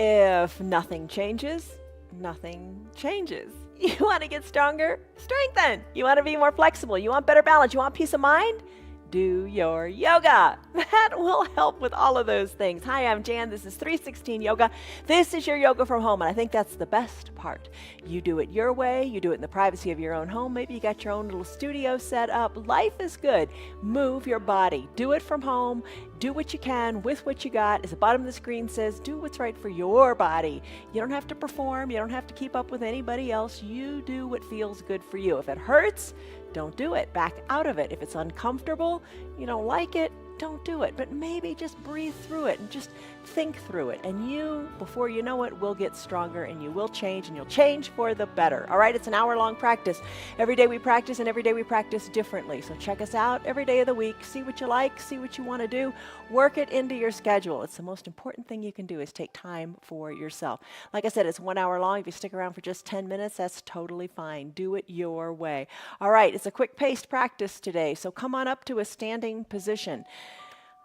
If nothing changes, nothing changes. You want to get stronger? Strengthen. You want to be more flexible? You want better balance? You want peace of mind? Do your yoga. That will help with all of those things. Hi, I'm Jan. This is 316 Yoga. This is your yoga from home, and I think that's the best part. You do it your way. You do it in the privacy of your own home. Maybe you got your own little studio set up. Life is good. Move your body. Do it from home. Do what you can with what you got. As the bottom of the screen says, do what's right for your body. You don't have to perform. You don't have to keep up with anybody else. You do what feels good for you. If it hurts, don't do it. Back out of it. If it's uncomfortable, you don't like it, don't do it. But maybe just breathe through it and just think through it. And you, before you know it, will get stronger and you will change, and you'll change for the better. All right, it's an hour-long practice. Every day we practice, and every day we practice differently. So check us out every day of the week. See what you like, see what you want to do. Work it into your schedule. It's the most important thing you can do is take time for yourself. Like I said, it's 1 hour long. If you stick around for just 10 minutes, that's totally fine. Do it your way. All right, it's a quick-paced practice today. So come on up to a standing position.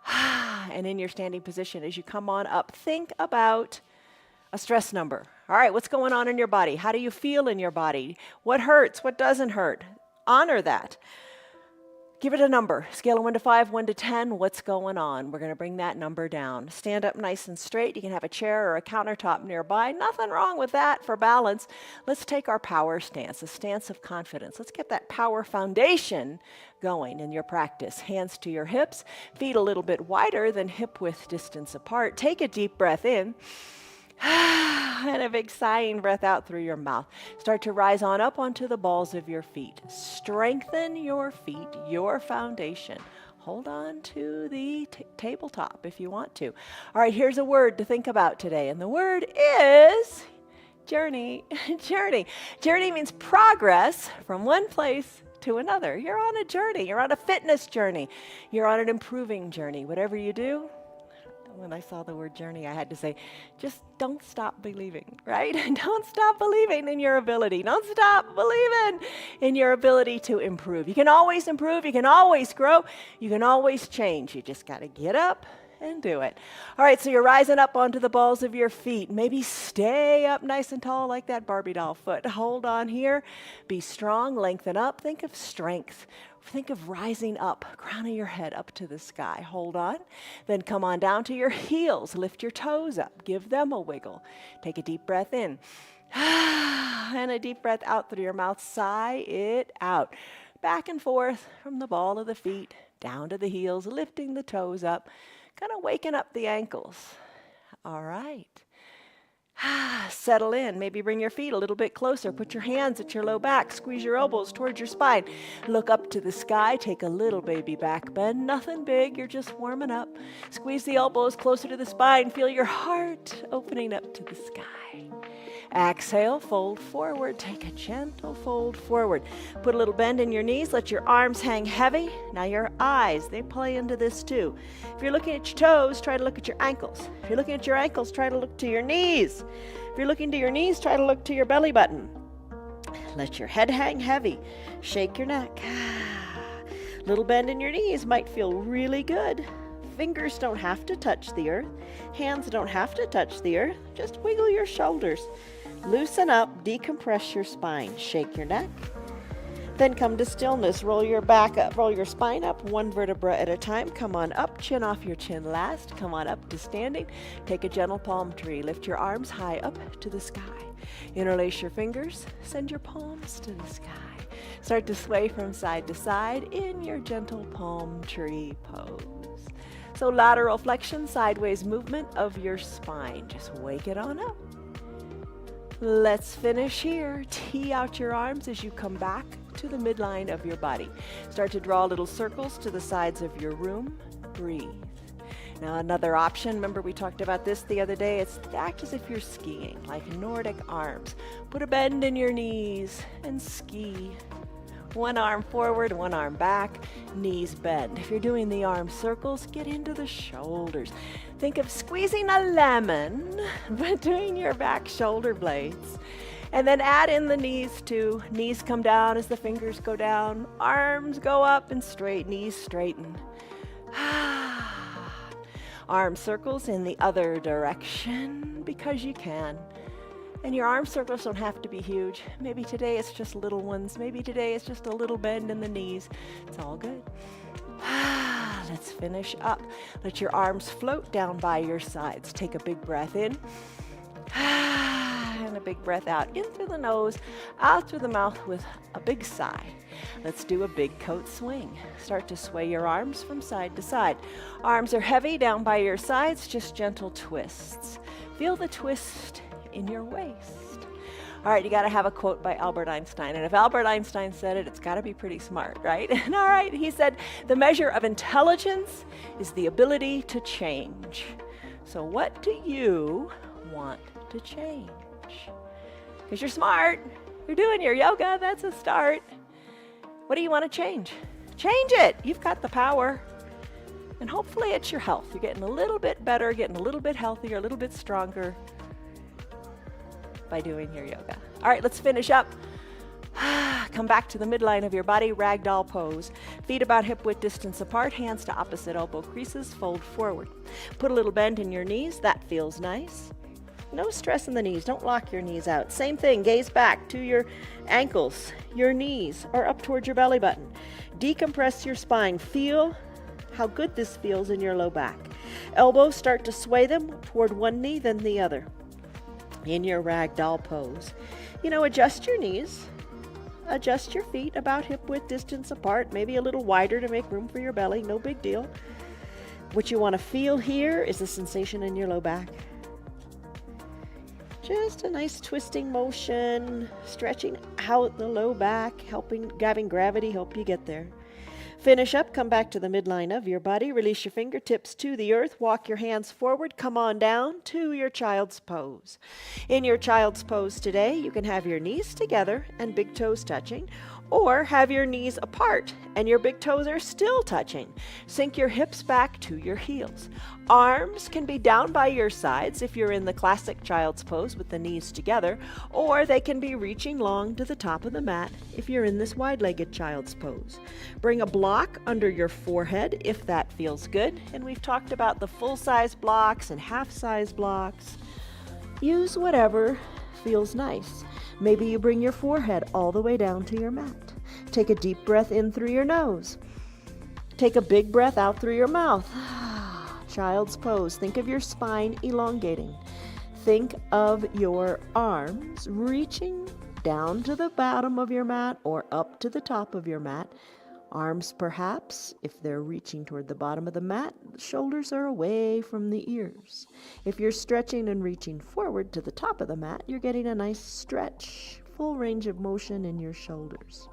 And in your standing position, as you come on up, think about a stress number. All right, what's going on in your body? How do you feel in your body? What hurts? What doesn't hurt? Honor that. Give it a number. Scale of 1 to 5, 1 to 10. What's going on? We're going to bring that number down. Stand up nice and straight. You can have a chair or a countertop nearby. Nothing wrong with that for balance. Let's take our power stance, a stance of confidence. Let's get that power foundation going in your practice. Hands to your hips, feet a little bit wider than hip-width distance apart. Take a deep breath in. And a big sighing breath out through your mouth. Start to rise on up onto the balls of your feet. Strengthen your feet, your foundation. Hold on to the tabletop if you want to. All right, here's a word to think about today, and the word is journey. Journey. Journey means progress from one place to another. You're on a journey. You're on a fitness journey. You're on an improving journey. Whatever you do, when I saw the word journey, I had to say, just don't stop believing, right? Don't stop believing in your ability. Don't stop believing in your ability to improve. You can always improve. You can always grow. You can always change. You just got to get up and do it. All right, so you're rising up onto the balls of your feet. Maybe stay up nice and tall like that Barbie doll foot. Hold on here. Be strong. Lengthen up. Think of strength. Think of rising up, crowning your head up to the sky. Hold on. Then come on down to your heels. Lift your toes up. Give them a wiggle. Take a deep breath in. And a deep breath out through your mouth. Sigh it out. Back and forth from the ball of the feet down to the heels, lifting the toes up, kind of waking up the ankles. All right. Settle in. Maybe bring your feet a little bit closer. Put your hands at your low back. Squeeze your elbows towards your spine. Look up to the sky. Take a little baby back bend. Nothing big. You're just warming up. Squeeze the elbows closer to the spine. Feel your heart opening up to the sky. Exhale, fold forward. Take a gentle fold forward. Put a little bend in your knees. Let your arms hang heavy. Now your eyes, they play into this too. If you're looking at your toes, try to look at your ankles. If you're looking at your ankles, try to look to your knees. If you're looking to your knees, try to look to your belly button. Let your head hang heavy. Shake your neck. Little bend in your knees might feel really good. Fingers don't have to touch the earth. Hands don't have to touch the earth. Just wiggle your shoulders. Loosen up, decompress your spine. Shake your neck. Then come to stillness. Roll your back up, roll your spine up, one vertebra at a time. Come on up, chin off your chin last. Come on up to standing. Take a gentle palm tree. Lift your arms high up to the sky. Interlace your fingers. Send your palms to the sky. Start to sway from side to side in your gentle palm tree pose. So lateral flexion, sideways movement of your spine. Just wake it on up. Let's finish here. Tee out your arms as you come back to the midline of your body. Start to draw little circles to the sides of your room. Breathe. Now another option, remember we talked about this the other day, it's to act as if you're skiing, like Nordic arms. Put a bend in your knees and ski. One arm forward, one arm back, knees bend. If you're doing the arm circles, get into the shoulders. Think of squeezing a lemon between your back shoulder blades. And then add in the knees too. Knees come down as the fingers go down. Arms go up and straight, knees straighten. Arm circles in the other direction because you can. And your arm circles don't have to be huge. Maybe today it's just little ones. Maybe today it's just a little bend in the knees. It's all good. Let's finish up. Let your arms float down by your sides. Take a big breath in. And a big breath out. In through the nose, out through the mouth with a big sigh. Let's do a big coat swing. Start to sway your arms from side to side. Arms are heavy down by your sides, just gentle twists. Feel the twist in your waist. All right, you got to have a quote by Albert Einstein. And if Albert Einstein said it, it's got to be pretty smart, right? And all right, he said, the measure of intelligence is the ability to change. So what do you want to change? Because you're smart. You're doing your yoga. That's a start. What do you want to change? Change it. You've got the power. And hopefully it's your health. You're getting a little bit better, getting a little bit healthier, a little bit stronger by doing your yoga. All right, let's finish up. Come back to the midline of your body, ragdoll pose. Feet about hip width distance apart, hands to opposite elbow creases, fold forward. Put a little bend in your knees, that feels nice. No stress in the knees, don't lock your knees out. Same thing, gaze back to your ankles, your knees, or up towards your belly button. Decompress your spine, feel how good this feels in your low back. Elbows start to sway them toward one knee, then the other. In your ragdoll pose. Adjust your knees, adjust your feet about hip width distance apart, maybe a little wider to make room for your belly, no big deal. What you want to feel here is the sensation in your low back. Just a nice twisting motion, stretching out the low back, having gravity help you get there. Finish up, come back to the midline of your body, release your fingertips to the earth, walk your hands forward, come on down to your child's pose. In your child's pose today, you can have your knees together and big toes touching, or have your knees apart and your big toes are still touching. Sink your hips back to your heels. Arms can be down by your sides if you're in the classic child's pose with the knees together, or they can be reaching long to the top of the mat if you're in this wide-legged child's pose. Bring a block under your forehead if that feels good, and we've talked about the full-size blocks and half-size blocks. Use whatever feels nice. Maybe you bring your forehead all the way down to your mat. Take a deep breath in through your nose. Take a big breath out through your mouth. Child's pose. Think of your spine elongating. Think of your arms reaching down to the bottom of your mat or up to the top of your mat. Arms perhaps, if they're reaching toward the bottom of the mat, shoulders are away from the ears. If you're stretching and reaching forward to the top of the mat, you're getting a nice stretch, full range of motion in your shoulders.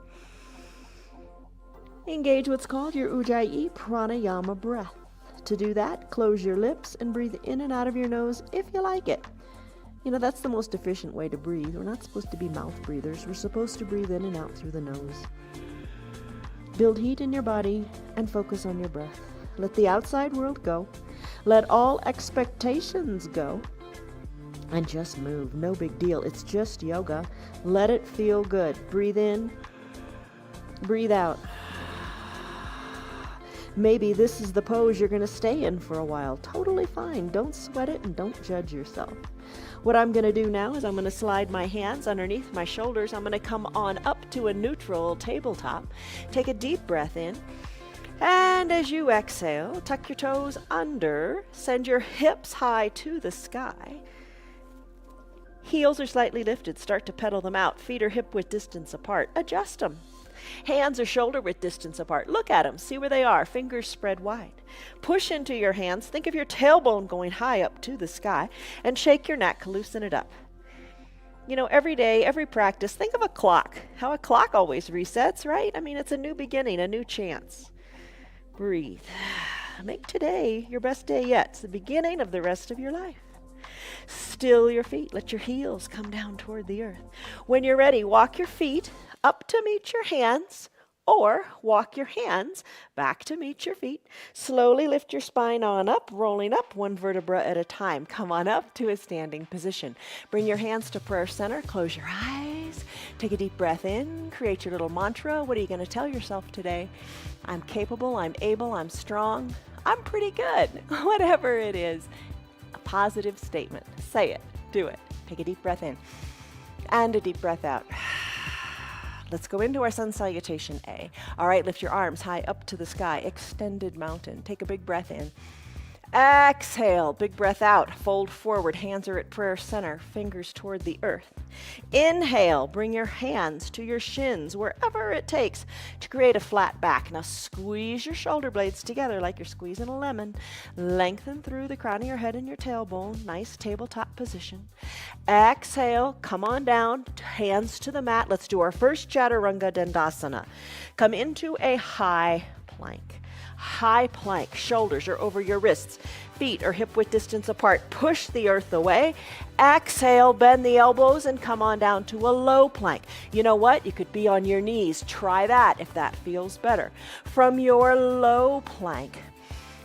Engage what's called your Ujjayi Pranayama breath. To do that, close your lips and breathe in and out of your nose if you like it. That's the most efficient way to breathe. We're not supposed to be mouth breathers. We're supposed to breathe in and out through the nose. Build heat in your body and focus on your breath. Let the outside world go. Let all expectations go. And just move. No big deal. It's just yoga. Let it feel good. Breathe in. Breathe out. Maybe this is the pose you're going to stay in for a while. Totally fine. Don't sweat it and don't judge yourself. What I'm going to do now is I'm going to slide my hands underneath my shoulders. I'm going to come on up to a neutral tabletop. Take a deep breath in. And as you exhale, tuck your toes under. Send your hips high to the sky. Heels are slightly lifted. Start to pedal them out. Feet are hip width distance apart. Adjust them. Hands are shoulder width distance apart. Look at them. See where they are. Fingers spread wide. Push into your hands. Think of your tailbone going high up to the sky. And shake your neck. Loosen it up. Every day, every practice, think of a clock. How a clock always resets, right? It's a new beginning, a new chance. Breathe. Make today your best day yet. It's the beginning of the rest of your life. Still your feet. Let your heels come down toward the earth. When you're ready, walk your feet up to meet your hands, or walk your hands back to meet your feet. Slowly lift your spine on up, rolling up one vertebra at a time. Come on up to a standing position. Bring your hands to prayer center. Close your eyes. Take a deep breath in. Create your little mantra. What are you going to tell yourself today? I'm capable, I'm able, I'm strong, I'm pretty good. Whatever it is, a positive statement. Say it, do it. Take a deep breath in and a deep breath out. Let's go into our sun salutation A. All right, lift your arms high up to the sky, extended mountain. Take a big breath in. Exhale, big breath out. Fold forward, hands are at prayer center, fingers toward the earth. Inhale, bring your hands to your shins, wherever it takes to create a flat back. Now squeeze your shoulder blades together like you're squeezing a lemon. Lengthen through the crown of your head and your tailbone. Nice tabletop position. Exhale, come on down, hands to the mat. Let's do our first Chaturanga Dandasana. Come into a high plank. High plank, shoulders are over your wrists, feet are hip width distance apart. Push the earth away. Exhale, bend the elbows and come on down to a low plank. You know what? You could be on your knees. Try that if that feels better. From your low plank,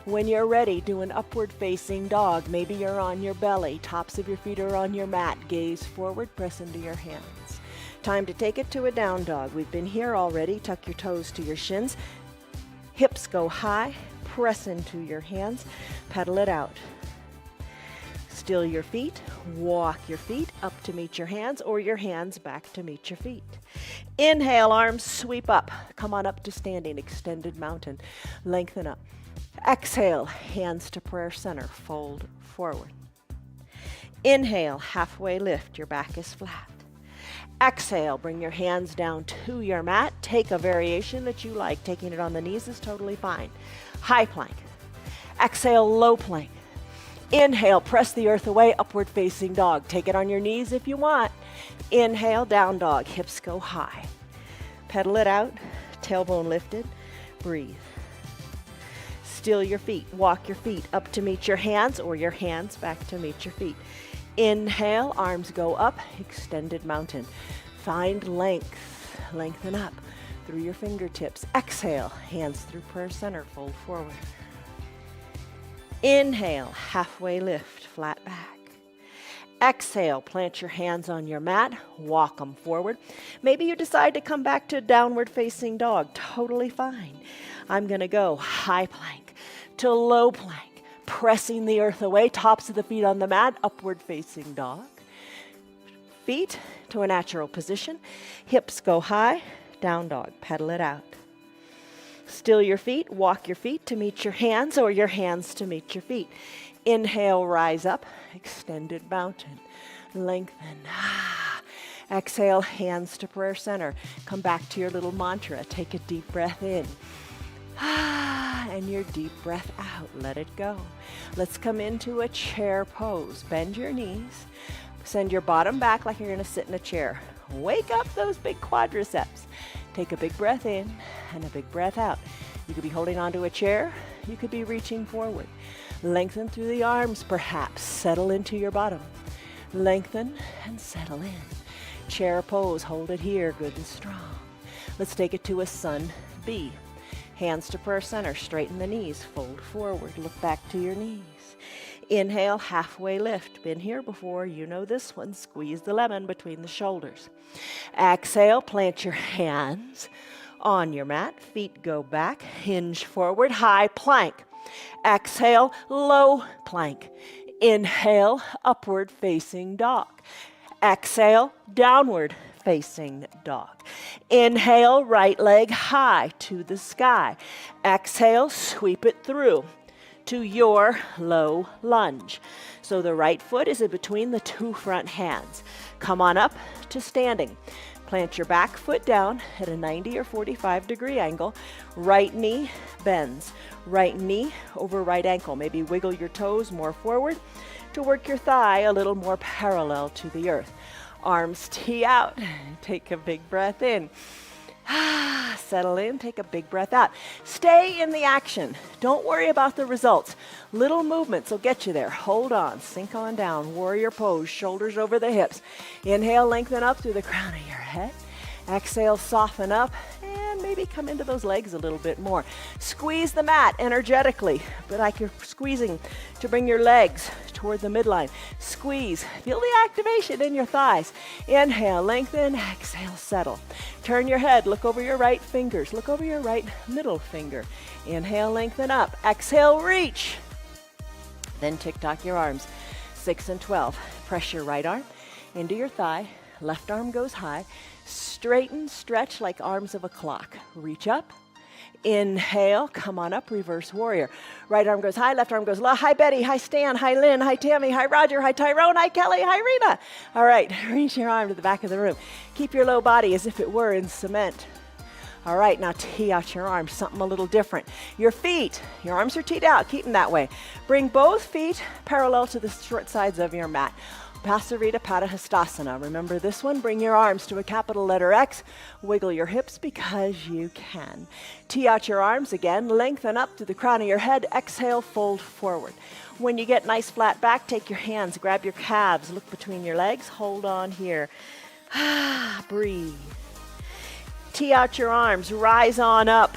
when you're ready, do an upward facing dog. Maybe you're on your belly, tops of your feet are on your mat. Gaze forward, press into your hands. Time to take it to a down dog. We've been here already. Tuck your toes to your shins. Hips go high, press into your hands, pedal it out. Still your feet, walk your feet up to meet your hands or your hands back to meet your feet. Inhale, arms sweep up. Come on up to standing, extended mountain. Lengthen up. Exhale, hands to prayer center, fold forward. Inhale, halfway lift, your back is flat. Exhale, bring your hands down to your mat. Take a variation that you like. Taking it on the knees is totally fine. High plank. Exhale, low plank. Inhale, press the earth away, upward facing dog. Take it on your knees if you want. Inhale, down dog, hips go high. Pedal it out, tailbone lifted, breathe. Still your feet, walk your feet up to meet your hands or your hands back to meet your feet. Inhale, arms go up, extended mountain. Find length, lengthen up through your fingertips. Exhale, hands through prayer center, fold forward. Inhale, halfway lift, flat back. Exhale, plant your hands on your mat, walk them forward. Maybe you decide to come back to downward facing dog, totally fine. I'm gonna go high plank to low plank. Pressing the earth away, tops of the feet on the mat, upward facing dog. Feet to a natural position. Hips go high, down dog, pedal it out. Still your feet, walk your feet to meet your hands or your hands to meet your feet. Inhale, rise up, extended mountain. Lengthen. Exhale, hands to prayer center. Come back to your little mantra. Take a deep breath in. And your deep breath out. Let it go. Let's come into a chair pose. Bend your knees. Send your bottom back like you're going to sit in a chair. Wake up those big quadriceps. Take a big breath in and a big breath out. You could be holding onto a chair. You could be reaching forward. Lengthen through the arms perhaps. Settle into your bottom. Lengthen and settle in. Chair pose. Hold it here. Good and strong. Let's take it to a sun B. Hands to prayer center, straighten the knees, fold forward, look back to your knees. Inhale, halfway lift. Been here before, you know this one. Squeeze the lemon between the shoulders. Exhale, plant your hands on your mat. Feet go back, hinge forward, high plank. Exhale, low plank. Inhale, upward facing dog. Exhale, downward facing dog. Inhale, right leg high to the sky. Exhale, sweep it through to your low lunge. So the right foot is in between the two front hands. Come on up to standing. Plant your back foot down at a 90 or 45 degree angle. Right knee bends. Right knee over right ankle. Maybe wiggle your toes more forward to work your thigh a little more parallel to the earth. Arms tee out. Take a big breath in. Settle in. Take a big breath out. Stay in the action. Don't worry about the results. Little movements will get you there. Hold on. Sink on down. Warrior pose. Shoulders over the hips. Inhale, lengthen up through the crown of your head. Exhale, soften up. And maybe come into those legs a little bit more. Squeeze the mat energetically, but like you're squeezing to bring your legs toward the midline. Squeeze. Feel the activation in your thighs. Inhale, lengthen. Exhale, settle. Turn your head. Look over your right fingers. Look over your right middle finger. Inhale, lengthen up. Exhale, reach. Then tick-tock your arms. 6 and 12. Press your right arm into your thigh. Left arm goes high. Straighten, stretch like arms of a clock. Reach up. Inhale, come on up, reverse warrior. Right arm goes high, left arm goes low. Hi, Betty. Hi, Stan. Hi, Lynn. Hi, Tammy. Hi, Roger. Hi, Tyrone. Hi, Kelly. Hi, Rena. All right, reach your arm to the back of the room. Keep your low body as if it were in cement. All right, now tee out your arms, something a little different. Your feet, your arms are teed out, keep them that way. Bring both feet parallel to the short sides of your mat. Pasarita Padahastasana. Remember this one? Bring your arms to a capital letter X. Wiggle your hips because you can. Tee out your arms again. Lengthen up to the crown of your head. Exhale, fold forward. When you get nice flat back, take your hands, grab your calves, look between your legs. Hold on here. Breathe. Tee out your arms. Rise on up.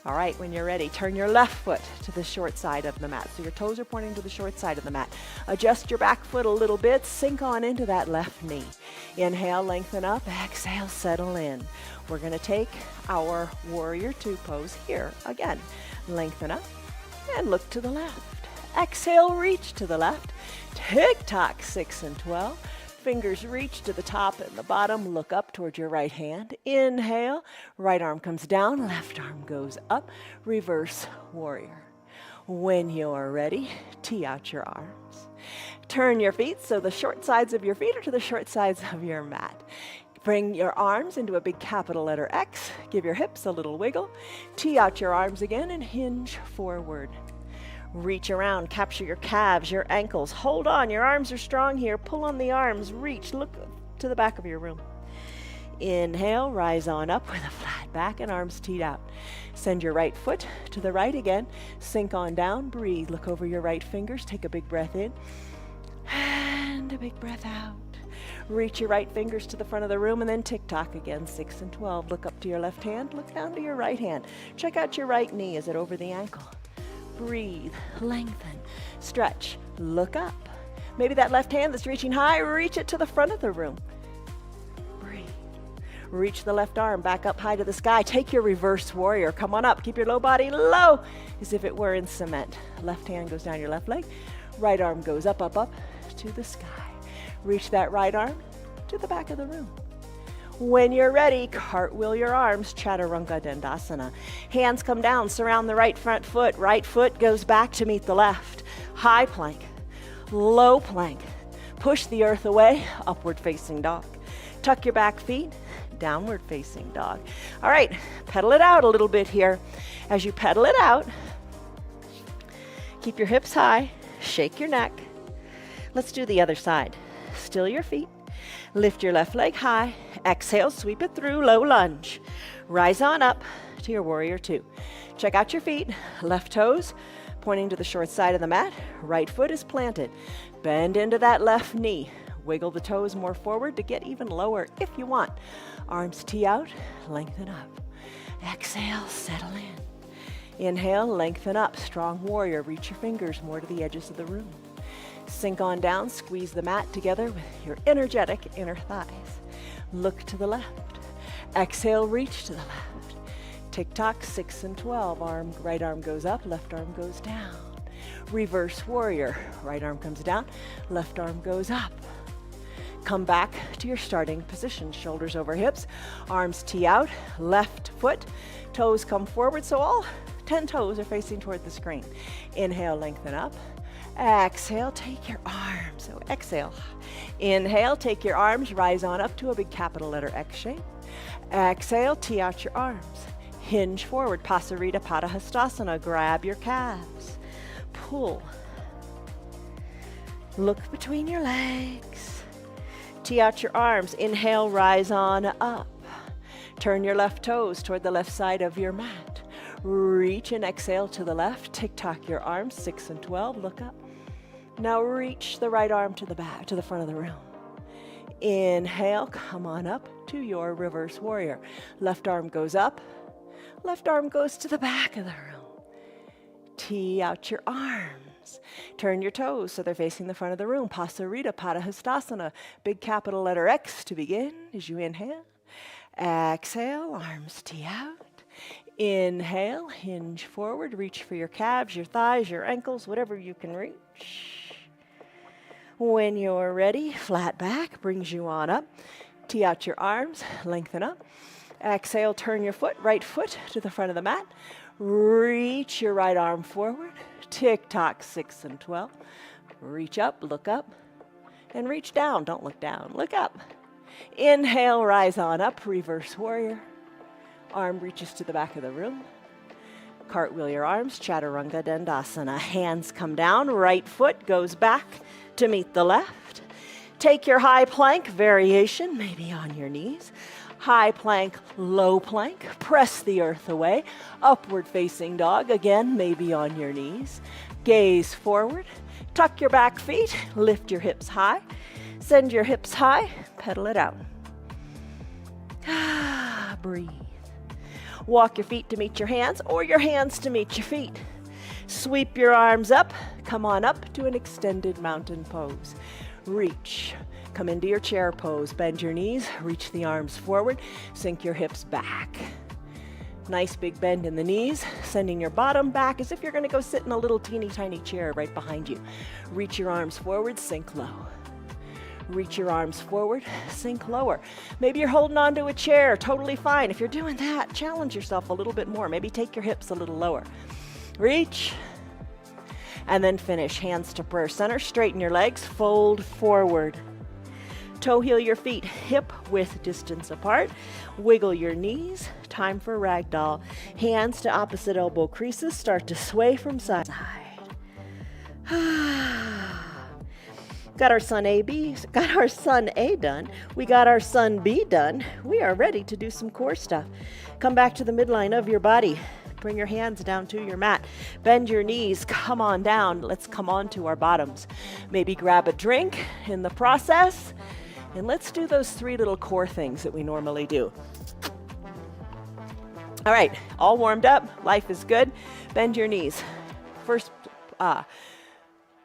All right, when you're ready, turn your left foot to the short side of the mat. So your toes are pointing to the short side of the mat. Adjust your back foot a little bit. Sink on into that left knee. Inhale, lengthen up. Exhale, settle in. We're going to take our warrior two pose here. Again, lengthen up and look to the left. Exhale, reach to the left. Tick-tock, 6 and 12. Fingers reach to the top and the bottom. Look up towards your right hand. Inhale. Right arm comes down. Left arm goes up. Reverse warrior. When you're ready, tee out your arms. Turn your feet so the short sides of your feet are to the short sides of your mat. Bring your arms into a big capital letter X. Give your hips a little wiggle. Tee out your arms again and hinge forward. Reach around, capture your calves, your ankles. Hold on, your arms are strong here. Pull on the arms, reach, look to the back of your room. Inhale, rise on up with a flat back and arms teed out. Send your right foot to the right again. Sink on down, breathe. Look over your right fingers, take a big breath in and a big breath out. Reach your right fingers to the front of the room and then tick-tock again, 6 and 12. Look up to your left hand, look down to your right hand. Check out your right knee, is it over the ankle? Breathe, lengthen, stretch, look up. Maybe that left hand that's reaching high, reach it to the front of the room. Breathe. Reach the left arm back up high to the sky. Take your reverse warrior. Come on up. Keep your low body low as if it were in cement. Left hand goes down your left leg. Right arm goes up, up, up to the sky. Reach that right arm to the back of the room. When you're ready, cartwheel your arms, Chaturanga Dandasana. Hands come down, surround the right front foot. Right foot goes back to meet the left. High plank, low plank. Push the earth away, upward facing dog. Tuck your back feet, downward facing dog. All right, pedal it out a little bit here. As you pedal it out, keep your hips high, shake your neck. Let's do the other side. Still your feet. Lift your left leg high. Exhale, sweep it through, low lunge. Rise on up to your warrior two. Check out your feet. Left toes pointing to the short side of the mat. Right foot is planted. Bend into that left knee. Wiggle the toes more forward to get even lower if you want. Arms tee out, lengthen up. Exhale, settle in. Inhale, lengthen up. Strong warrior. Reach your fingers more to the edges of the room. Sink on down, squeeze the mat together with your energetic inner thighs. Look to the left. Exhale, reach to the left. Tick-tock, 6 and 12. Right arm goes up, left arm goes down. Reverse warrior. Right arm comes down, left arm goes up. Come back to your starting position. Shoulders over hips, arms tee out, left foot, toes come forward, so all 10 toes are facing toward the screen. Inhale, lengthen up. Exhale, take your arms. So exhale. Inhale, take your arms, rise on up to a big capital letter X shape. Exhale, tee out your arms. Hinge forward, Pasarita Padahastasana. Grab your calves. Pull. Look between your legs. Tee out your arms. Inhale, rise on up. Turn your left toes toward the left side of your mat. Reach and exhale to the left. Tick-tock your arms, 6 and 12. Look up. Now reach the right arm to the back, to the front of the room. Inhale, come on up to your reverse warrior. Left arm goes up. Left arm goes to the back of the room. Tee out your arms. arms. Turn your toes so they're facing the front of the room. Pasarita Padahastasana. Big capital letter X to begin as you inhale. Exhale, arms tee out. Inhale, hinge forward, reach for your calves, your thighs, your ankles, whatever you can reach. When you're ready, flat back brings you on up. Tee out your arms, lengthen up. Exhale, turn your right foot to the front of the mat. Reach your right arm forward. Tick-tock, 6 and 12. Reach up, look up, and reach down. Don't look down, look up. Inhale, rise on up, reverse warrior. Arm reaches to the back of the room. Cartwheel your arms, Chaturanga Dandasana. Hands come down, right foot goes back to meet the left. Take your high plank variation, maybe on your knees. High plank, low plank. Press the earth away. Upward facing dog, again, maybe on your knees. Gaze forward. Tuck your back feet. Lift your hips high. Send your hips high. Pedal it out. Breathe. Walk your feet to meet your hands or your hands to meet your feet. Sweep your arms up. Come on up to an extended mountain pose. Reach. Come into your chair pose. Bend your knees. Reach the arms forward. Sink your hips back. Nice big bend in the knees. Sending your bottom back as if you're going to go sit in a little teeny tiny chair right behind you. Reach your arms forward. Sink low. Reach your arms forward, sink lower. Maybe you're holding on to a chair, totally fine. If you're doing that, challenge yourself a little bit more. Maybe take your hips a little lower. Reach, and then finish. Hands to prayer center, straighten your legs, fold forward. Toe heel your feet hip width distance apart. Wiggle your knees. Time for ragdoll. Hands to opposite elbow creases, start to sway from side to side. Got our sun A done. We got our sun B done. We are ready to do some core stuff. Come back to the midline of your body. Bring your hands down to your mat. Bend your knees. Come on down. Let's come on to our bottoms. Maybe grab a drink in the process. And let's do those 3 little core things that we normally do. All right, all warmed up. Life is good. Bend your knees. First,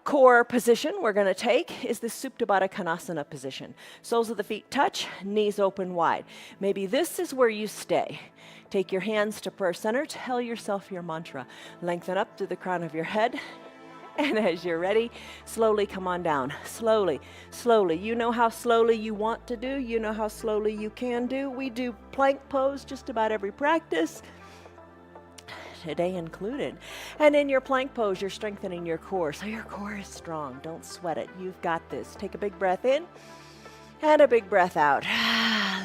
core position we're going to take is the Supta Baddha Konasana position. Soles of the feet touch, knees open wide. Maybe this is where you stay. Take your hands to prayer center. Tell yourself your mantra. Lengthen up to the crown of your head. And as you're ready, slowly come on down. Slowly, slowly. You know how slowly you want to do. You know how slowly you can do. We do plank pose just about every practice, today included. And in your plank pose, you're strengthening your core. So your core is strong. Don't sweat it. You've got this. Take a big breath in and a big breath out.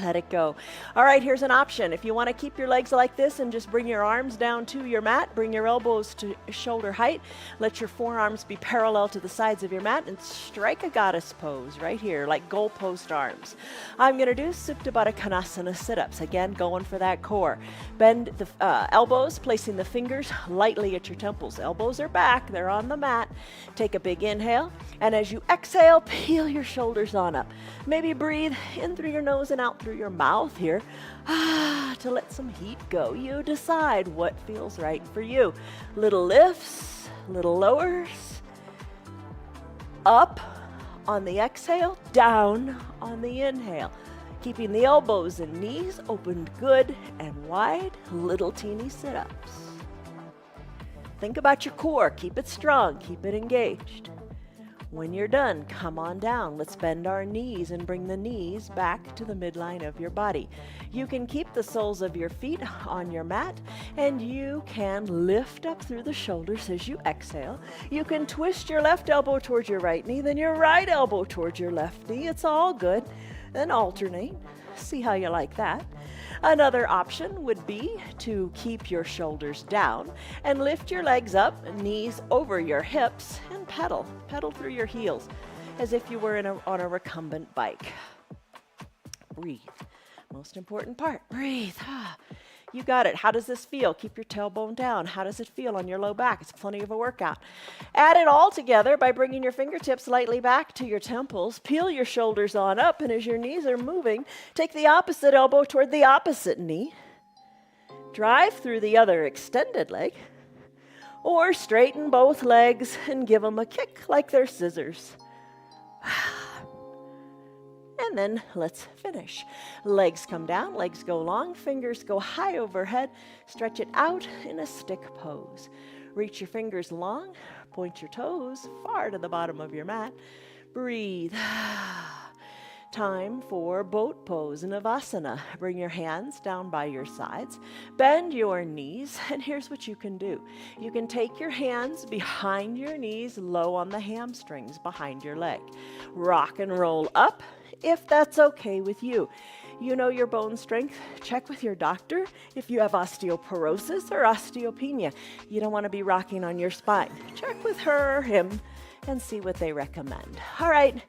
Let it go. All right, here's an option. If you want to keep your legs like this and just bring your arms down to your mat, bring your elbows to shoulder height, let your forearms be parallel to the sides of your mat, and strike a goddess pose right here, like goalpost arms. I'm going to do Supta Baddha Konasana sit-ups. Again, going for that core. Bend the elbows, placing the fingers lightly at your temples. Elbows are back. They're on the mat. Take a big inhale, and as you exhale, peel your shoulders on up. Maybe breathe in through your nose and out through your mouth here to let some heat go. You decide what feels right for you. Little lifts, little lowers, up on the exhale, down on the inhale. Keeping the elbows and knees opened good and wide, little teeny sit-ups. Think about your core. Keep it strong. Keep it engaged. When you're done, come on down. Let's bend our knees and bring the knees back to the midline of your body. You can keep the soles of your feet on your mat, and you can lift up through the shoulders as you exhale. You can twist your left elbow towards your right knee, then your right elbow towards your left knee. It's all good. Then alternate. See how you like that. Another option would be to keep your shoulders down and lift your legs up, knees over your hips, and pedal. Pedal through your heels as if you were on a recumbent bike. Breathe. Most important part, breathe. You got it. How does this feel? Keep your tailbone down. How does it feel on your low back? It's plenty of a workout. Add it all together by bringing your fingertips lightly back to your temples. Peel your shoulders on up, and as your knees are moving, take the opposite elbow toward the opposite knee. Drive through the other extended leg. Or straighten both legs and give them a kick like they're scissors. And then let's finish. Legs come down, legs go long, fingers go high overhead. Stretch it out in a stick pose. Reach your fingers long, point your toes far to the bottom of your mat. Breathe. Time for boat pose, Navasana. Bring your hands down by your sides, bend your knees, and here's what you can do. You can take your hands behind your knees, low on the hamstrings behind your leg. Rock and roll up, if that's okay with you. You know your bone strength. Check with your doctor if you have osteoporosis or osteopenia. You don't want to be rocking on your spine. Check with her or him and see what they recommend. All right.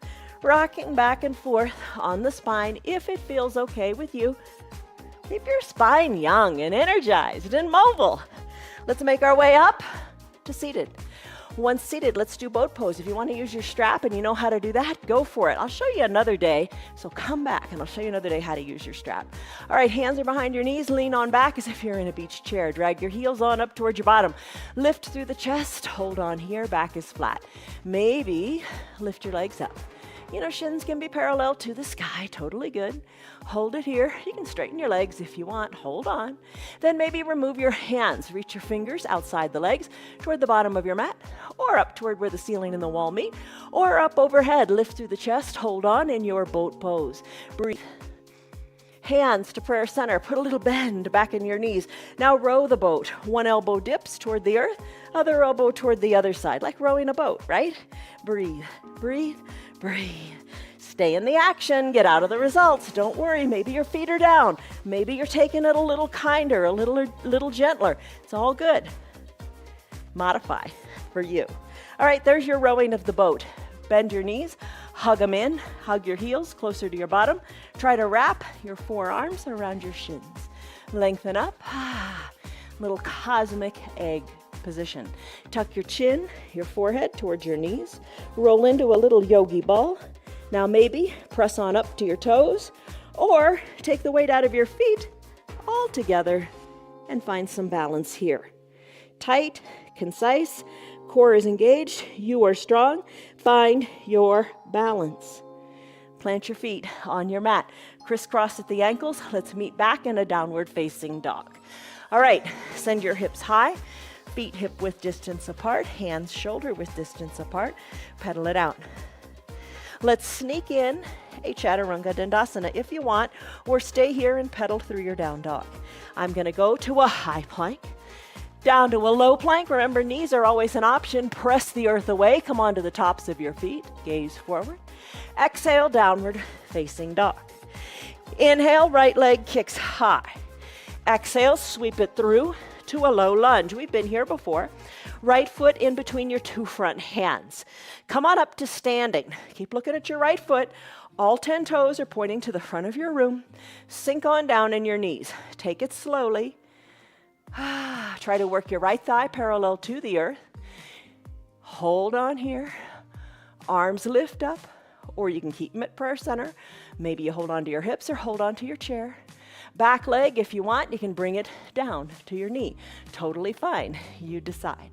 Rocking back and forth on the spine if it feels okay with you. Keep your spine young and energized and mobile. Let's make our way up to seated. Once seated, let's do boat pose. If you want to use your strap and you know how to do that, go for it. I'll show you another day, so come back and I'll show you another day how to use your strap. All right, hands are behind your knees. Lean on back as if you're in a beach chair. Drag your heels on up towards your bottom. Lift through the chest. Hold on here. Back is flat. Maybe lift your legs up. You know, shins can be parallel to the sky, totally good. Hold it here. You can straighten your legs if you want. Hold on. Then maybe remove your hands. Reach your fingers outside the legs toward the bottom of your mat, or up toward where the ceiling and the wall meet, or up overhead. Lift through the chest. Hold on in your boat pose. Breathe. Hands to prayer center. Put a little bend back in your knees. Now row the boat. One elbow dips toward the earth, other elbow toward the other side, like rowing a boat, right? Breathe, breathe, breathe. Stay in the action. Get out of the results. Don't worry. Maybe your feet are down. Maybe you're taking it a little kinder, a little gentler. It's all good. Modify for you. All right, there's your rowing of the boat. Bend your knees. Hug them in. Hug your heels closer to your bottom. Try to wrap your forearms around your shins. Lengthen up. Little cosmic egg position. Tuck your chin, your forehead towards your knees. Roll into a little yogi ball. Now maybe press on up to your toes or take the weight out of your feet all together and find some balance here. Tight, concise, core is engaged, you are strong. Find your balance. Plant your feet on your mat. Crisscross at the ankles. Let's meet back in a downward facing dog. All right, send your hips high. Feet hip width distance apart. Hands shoulder width distance apart. Pedal it out. Let's sneak in a Chaturanga Dandasana if you want, or stay here and pedal through your down dog. I'm going to go to a high plank. Down to a low plank. Remember, knees are always an option. Press the earth away. Come onto the tops of your feet. Gaze forward. Exhale, downward facing dog. Inhale, right leg kicks high. Exhale, sweep it through to a low lunge. We've been here before. Right foot in between your two front hands. Come on up to standing. Keep looking at your right foot. All 10 toes are pointing to the front of your room. Sink on down in your knees. Take it slowly. Try to work your right thigh parallel to the earth. Hold on here. Arms lift up, or you can keep them at prayer center. Maybe you hold on to your hips or hold on to your chair. Back leg, if you want, you can bring it down to your knee. Totally fine. You decide.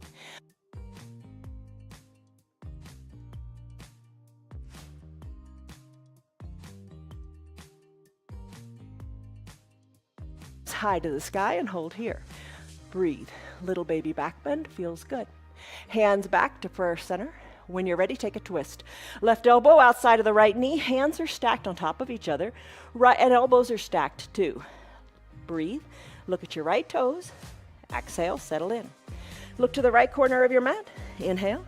High to the sky and hold here. Breathe. Little baby back bend feels good. Hands back to prayer center. When you're ready, take a twist. Left elbow outside of the right knee. Hands are stacked on top of each other. Right, and elbows are stacked too. Breathe. Look at your right toes. Exhale, settle in. Look to the right corner of your mat. Inhale.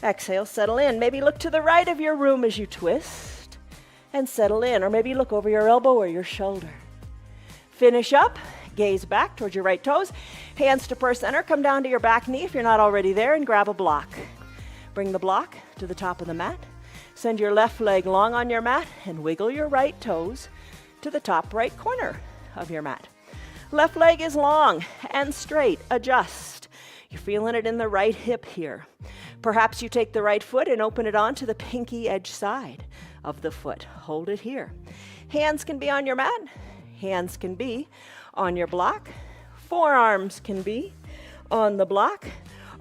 Exhale, settle in. Maybe look to the right of your room as you twist and settle in. Or maybe look over your elbow or your shoulder. Finish up. Gaze back towards your right toes. Hands to prayer center. Come down to your back knee if you're not already there and grab a block. Bring the block to the top of the mat. Send your left leg long on your mat and wiggle your right toes to the top right corner of your mat. Left leg is long and straight. Adjust. You're feeling it in the right hip here. Perhaps you take the right foot and open it onto the pinky edge side of the foot. Hold it here. Hands can be on your mat. Hands can be on your block. Forearms can be on the block.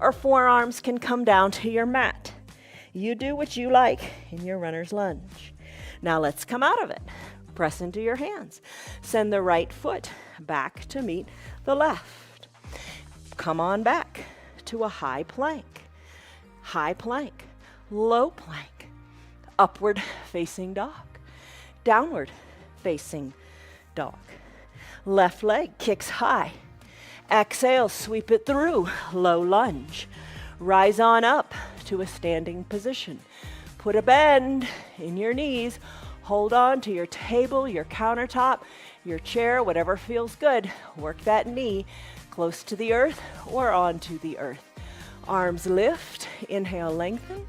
or forearms can come down to your mat. You do what you like in your runner's lunge. Now let's come out of it. Press into your hands. Send the right foot back to meet the left. Come on back to a high plank, low plank, upward facing dog, downward facing dog. Left leg kicks high. Exhale, sweep it through, low lunge. Rise on up to a standing position. Put a bend in your knees. Hold on to your table, your countertop, your chair, whatever feels good. Work that knee close to the earth or onto the earth. Arms lift, inhale, lengthen.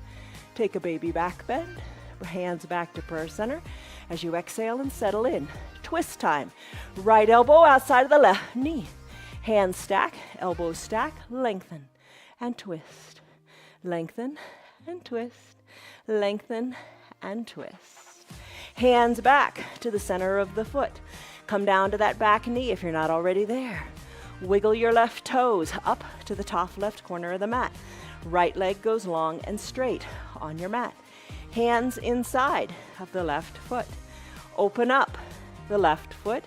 Take a baby back bend. Hands back to prayer center. As you exhale and settle in. Twist time. Right elbow outside of the left knee. Hands stack, elbows stack, lengthen and twist. Lengthen and twist. Lengthen and twist. Hands back to the center of the foot. Come down to that back knee if you're not already there. Wiggle your left toes up to the top left corner of the mat. Right leg goes long and straight on your mat. Hands inside of the left foot. Open up the left foot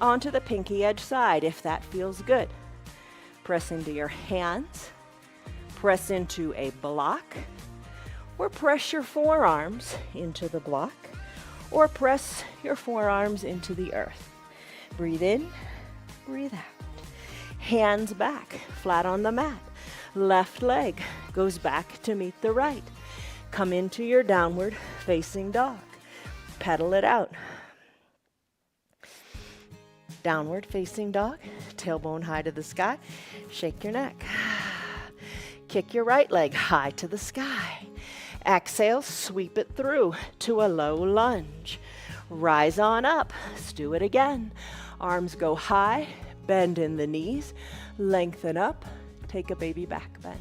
onto the pinky edge side if that feels good. Press into your hands. Press into a block. Or press your forearms into the block. Or press your forearms into the earth. Breathe in, breathe out. Hands back, flat on the mat. Left leg goes back to meet the right. Come into your downward facing dog. Pedal it out. Downward facing dog, tailbone high to the sky. Shake your neck. Kick your right leg high to the sky. Exhale, sweep it through to a low lunge. Rise on up. Let's do it again. Arms go high, bend in the knees, lengthen up, take a baby back bend.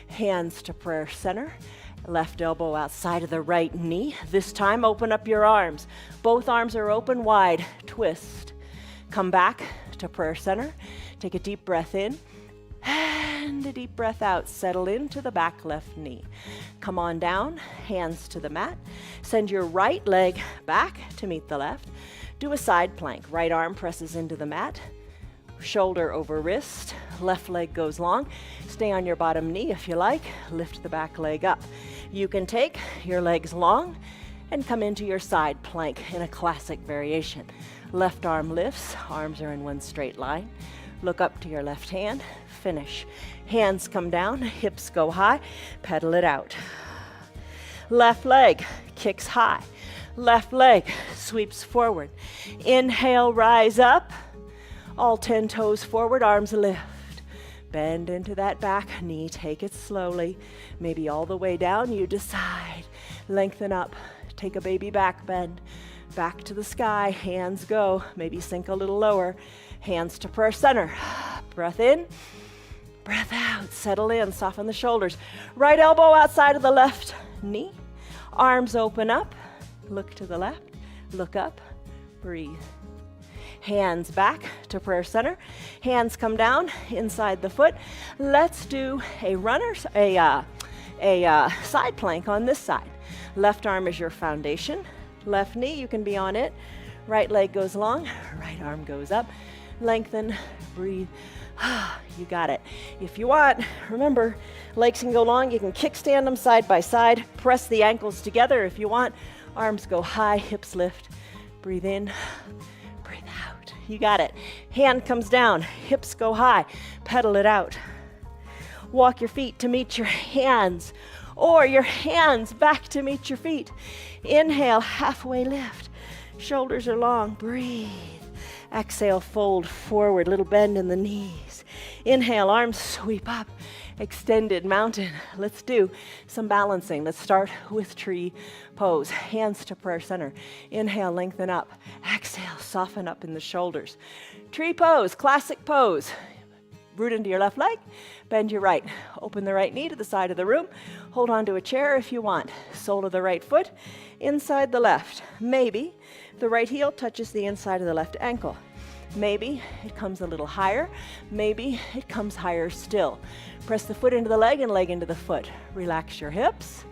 Hands to prayer center. Left elbow outside of the right knee. This time, open up your arms. Both arms are open wide. Twist. Come back to prayer center. Take a deep breath in and a deep breath out. Settle into the back left knee. Come on down, hands to the mat. Send your right leg back to meet the left. Do a side plank. Right arm presses into the mat. Shoulder over wrist. Left leg goes long. Stay on your bottom knee if you like. Lift the back leg up. You can take your legs long and come into your side plank in a classic variation. Left arm lifts, arms are in one straight line. Look up to your left hand, finish. Hands come down, hips go high, pedal it out. Left leg kicks high. Left leg sweeps forward. Inhale, rise up. All 10 toes forward, arms lift. Bend into that back knee, take it slowly. Maybe all the way down, you decide. Lengthen up, take a baby back bend. Back to the sky, hands go. Maybe sink a little lower. Hands to prayer center. Breath in, breath out. Settle in, soften the shoulders. Right elbow outside of the left knee. Arms open up. Look to the left, look up, breathe. Hands back to prayer center. Hands come down inside the foot. Let's do a side plank on this side. Left arm is your foundation. Left knee, you can be on it. Right leg goes long. Right arm goes up. Lengthen, breathe. You got it. If you want, remember, legs can go long. You can kickstand them side by side. Press the ankles together if you want. Arms go high, hips lift. Breathe in, breathe out. You got it. Hand comes down, hips go high. Pedal it out. Walk your feet to meet your hands, or your hands back to meet your feet. Inhale, halfway lift. Shoulders are long. Breathe. Exhale, fold forward, little bend in the knees. Inhale, arms sweep up. Extended mountain. Let's do some balancing. Let's start with tree pose. Hands to prayer center. Inhale, lengthen up. Exhale, soften up in the shoulders. Tree pose, classic pose. Root into your left leg, bend your right. Open the right knee to the side of the room. Hold on to a chair if you want. Sole of the right foot inside the left. Maybe the right heel touches the inside of the left ankle. Maybe it comes a little higher. Maybe it comes higher still. Press the foot into the leg and leg into the foot. Relax your hips.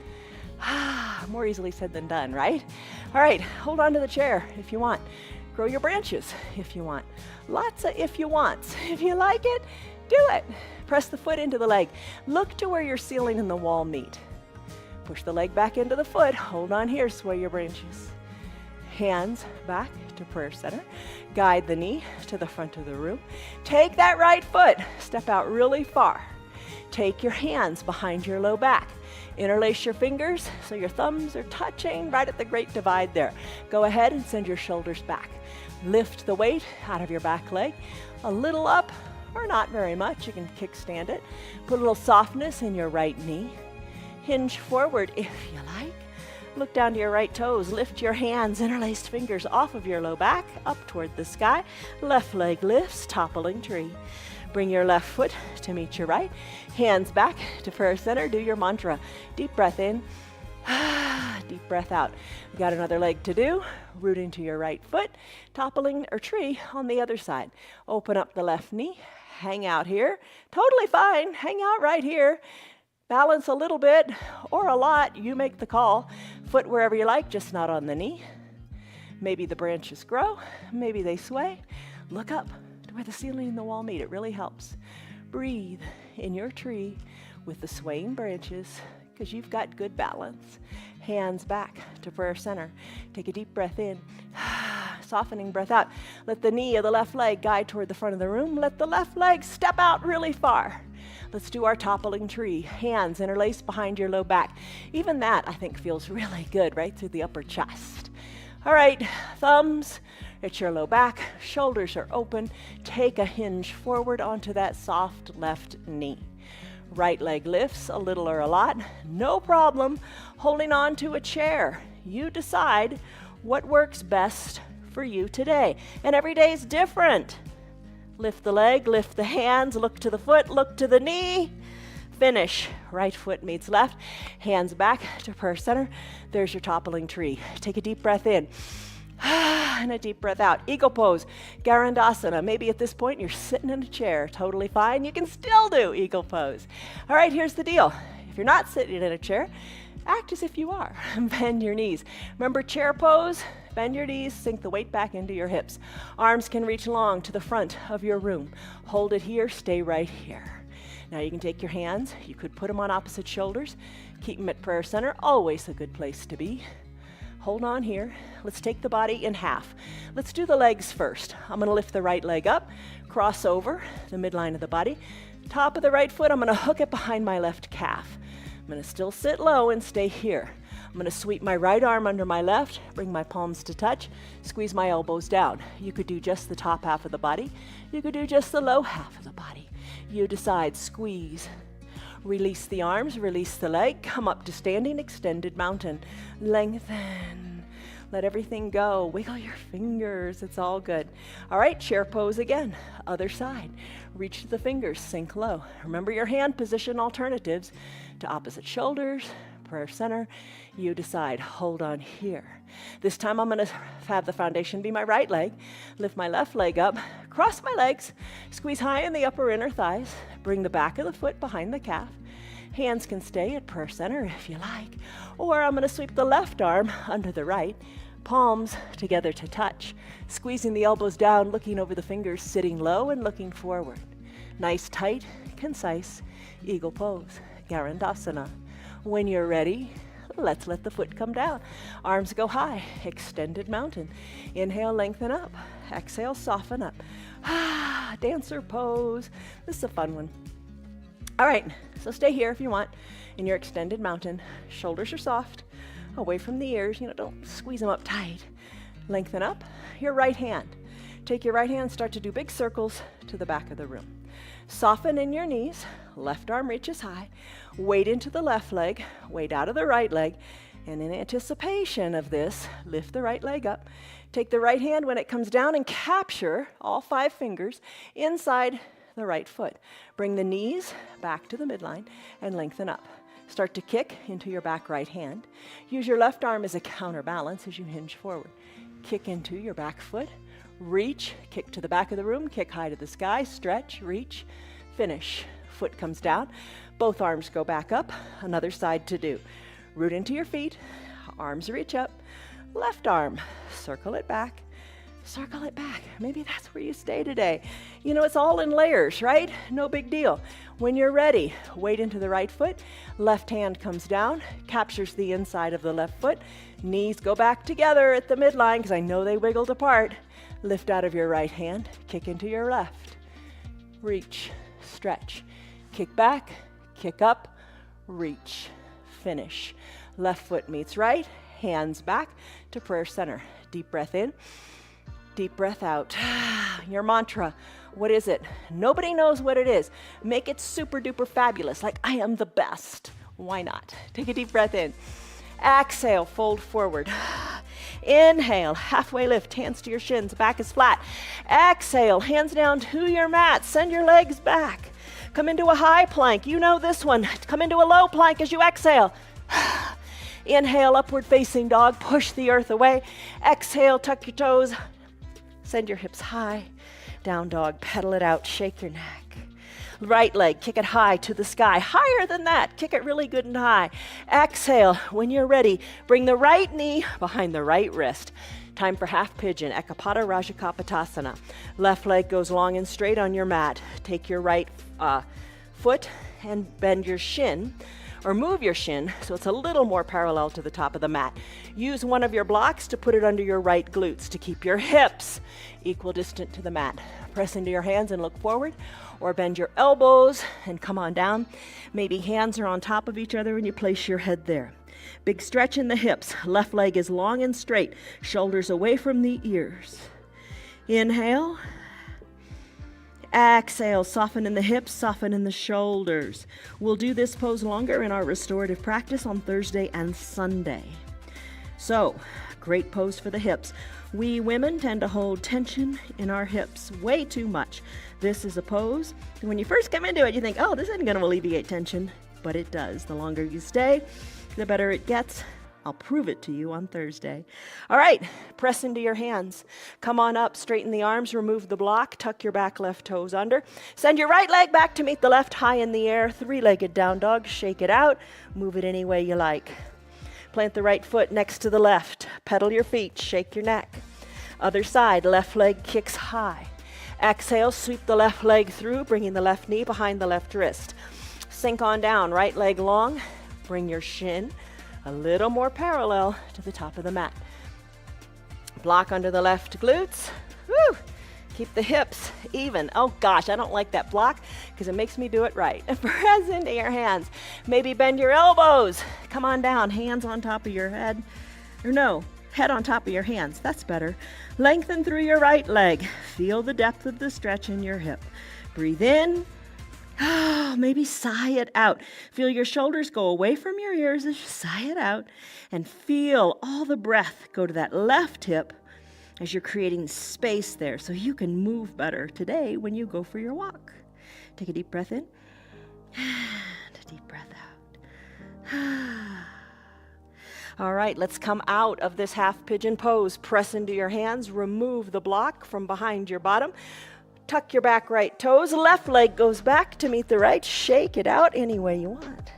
More easily said than done, right? All right, hold on to the chair if you want. Grow your branches if you want. Lots of if you wants. If you like it, do it. Press the foot into the leg. Look to where your ceiling and the wall meet. Push the leg back into the foot. Hold on here, sway your branches. Hands back to prayer center. Guide the knee to the front of the room. Take that right foot. Step out really far. Take your hands behind your low back. Interlace your fingers so your thumbs are touching right at the great divide there. Go ahead and send your shoulders back. Lift the weight out of your back leg. A little up or not very much. You can kickstand it. Put a little softness in your right knee. Hinge forward if you like. Look down to your right toes. Lift your hands, interlaced fingers off of your low back, up toward the sky. Left leg lifts, toppling tree. Bring your left foot to meet your right. Hands back to prayer center. Do your mantra. Deep breath in. Deep breath out. We got another leg to do. Root into your right foot. Toppling or tree on the other side. Open up the left knee. Hang out here. Totally fine. Hang out right here. Balance a little bit or a lot. You make the call. Foot wherever you like, just not on the knee. Maybe the branches grow. Maybe they sway. Look up to where the ceiling and the wall meet. It really helps. Breathe in your tree with the swaying branches because you've got good balance. Hands back to prayer center. Take a deep breath in. Softening breath out. Let the knee of the left leg guide toward the front of the room. Let the left leg step out really far. Let's do our toppling tree. Hands interlaced behind your low back. Even that, I think, feels really good right through the upper chest. All right, thumbs at your low back. Shoulders are open. Take a hinge forward onto that soft left knee. Right leg lifts a little or a lot. No problem. Holding on to a chair. You decide what works best for you today. And every day is different. Lift the leg, lift the hands, look to the foot, look to the knee. Finish. Right foot meets left. Hands back to prayer center. There's your toppling tree. Take a deep breath in. And a deep breath out. Eagle pose. Garandasana. Maybe at this point you're sitting in a chair. Totally fine. You can still do eagle pose. All right, here's the deal. If you're not sitting in a chair, act as if you are. Bend your knees. Remember chair pose? Bend your knees, sink the weight back into your hips. Arms can reach long to the front of your room. Hold it here, stay right here. Now you can take your hands, you could put them on opposite shoulders, keep them at prayer center, always a good place to be. Hold on here. Let's take the body in half. Let's do the legs first. I'm gonna lift the right leg up, cross over the midline of the body. Top of the right foot, I'm gonna hook it behind my left calf. I'm gonna still sit low and stay here. I'm gonna sweep my right arm under my left, bring my palms to touch, squeeze my elbows down. You could do just the top half of the body. You could do just the low half of the body. You decide, squeeze. Release the arms, release the leg, come up to standing extended mountain. Lengthen. Let everything go. Wiggle your fingers. It's all good. All right, chair pose again. Other side. Reach the fingers, sink low. Remember your hand position alternatives to opposite shoulders, prayer center. You decide, hold on here. This time I'm gonna have the foundation be my right leg, lift my left leg up, cross my legs, squeeze high in the upper inner thighs, bring the back of the foot behind the calf. Hands can stay at prayer center if you like, or I'm gonna sweep the left arm under the right, palms together to touch, squeezing the elbows down, looking over the fingers, sitting low and looking forward. Nice, tight, concise, eagle pose, Garandasana. When you're ready, let's let the foot come down. Arms go high, extended mountain. Inhale, lengthen up. Exhale, soften up. Dancer pose. This is a fun one. All right, so stay here if you want in your extended mountain. Shoulders are soft, away from the ears. Don't squeeze them up tight. Lengthen up. Your right hand. Take your right hand, start to do big circles to the back of the room. Soften in your knees. Left arm reaches high. Weight into the left leg, weight out of the right leg, and in anticipation of this, lift the right leg up. Take the right hand when it comes down and capture all 5 fingers inside the right foot. Bring the knees back to the midline and lengthen up. Start to kick into your back right hand. Use your left arm as a counterbalance as you hinge forward. Kick into your back foot. Reach, kick to the back of the room, kick high to the sky, stretch, reach, finish. Foot comes down, both arms go back up, another side to do. Root into your feet, arms reach up, left arm, circle it back, circle it back. Maybe that's where you stay today. You know, it's all in layers, right? No big deal. When you're ready, weight into the right foot, left hand comes down, captures the inside of the left foot, knees go back together at the midline because I know they wiggled apart. Lift out of your right hand, kick into your left. Reach, stretch, kick back, kick up, reach, finish. Left foot meets right, hands back to prayer center. Deep breath in, deep breath out. Your mantra, what is it? Nobody knows what it is. Make it super duper fabulous, like I am the best. Why not? Take a deep breath in. Exhale, fold forward. Inhale, halfway lift, hands to your shins, back is flat. Exhale, hands down to your mat, send your legs back. Come into a high plank, you know this one. Come into a low plank as you exhale. Inhale, upward facing dog, push the earth away. Exhale, tuck your toes, send your hips high. Down dog, pedal it out, shake your neck. Right leg, kick it high to the sky. Higher than that, kick it really good and high. Exhale, when you're ready, bring the right knee behind the right wrist. Time for half pigeon, Ekapada Rajakapatasana. Left leg goes long and straight on your mat. Take your right foot and bend your shin, or move your shin so it's a little more parallel to the top of the mat. Use one of your blocks to put it under your right glutes to keep your hips equal distant to the mat. Press into your hands and look forward, or bend your elbows and come on down. Maybe hands are on top of each other and you place your head there. Big stretch in the hips. Left leg is long and straight, shoulders away from the ears. Inhale. Exhale, soften in the hips, soften in the shoulders. We'll do this pose longer in our restorative practice on Thursday and Sunday. So, great pose for the hips. We women tend to hold tension in our hips way too much. This is a pose, and when you first come into it, you think, oh, this isn't going to alleviate tension, but it does. The longer you stay, the better it gets. I'll prove it to you on Thursday. All right, press into your hands. Come on up, straighten the arms, remove the block, tuck your back left toes under. Send your right leg back to meet the left high in the air, three-legged down dog, shake it out, move it any way you like. Plant the right foot next to the left, pedal your feet, shake your neck. Other side, left leg kicks high. Exhale, sweep the left leg through, bringing the left knee behind the left wrist. Sink on down, right leg long, bring your shin a little more parallel to the top of the mat. Block under the left glutes. Woo! Keep the hips even. Oh gosh, I don't like that block because it makes me do it right. Press into your hands. Maybe bend your elbows. Come on down, hands on top of your head. Or no, head on top of your hands. That's better. Lengthen through your right leg. Feel the depth of the stretch in your hip. Breathe in. Maybe sigh it out. Feel your shoulders go away from your ears as you sigh it out, and feel all the breath go to that left hip as you're creating space there so you can move better today when you go for your walk. Take a deep breath in and a deep breath out. All right, let's come out of this half pigeon pose. Press into your hands, remove the block from behind your bottom. Tuck your back right toes, left leg goes back to meet the right, shake it out any way you want.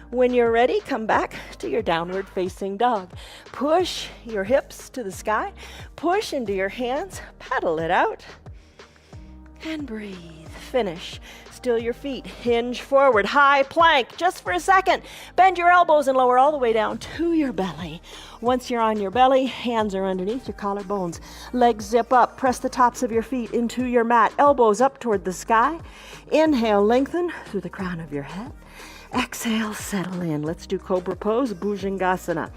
When you're ready, come back to your downward facing dog. Push your hips to the sky, push into your hands, pedal it out, and breathe. Finish. Still your feet, hinge forward, high plank, just for a second. Bend your elbows and lower all the way down to your belly. Once you're on your belly, hands are underneath your collarbones. Legs zip up, press the tops of your feet into your mat, elbows up toward the sky. Inhale, lengthen through the crown of your head. Exhale, settle in. Let's do Cobra Pose, Bhujangasana.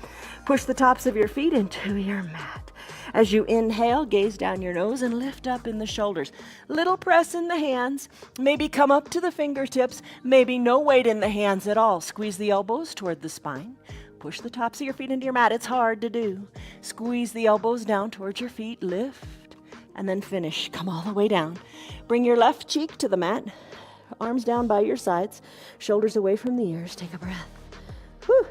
Push the tops of your feet into your mat. As you inhale, gaze down your nose and lift up in the shoulders. Little press in the hands. Maybe come up to the fingertips. Maybe no weight in the hands at all. Squeeze the elbows toward the spine. Push the tops of your feet into your mat. It's hard to do. Squeeze the elbows down towards your feet. Lift. And then finish. Come all the way down. Bring your left cheek to the mat. Arms down by your sides. Shoulders away from the ears. Take a breath. Whew.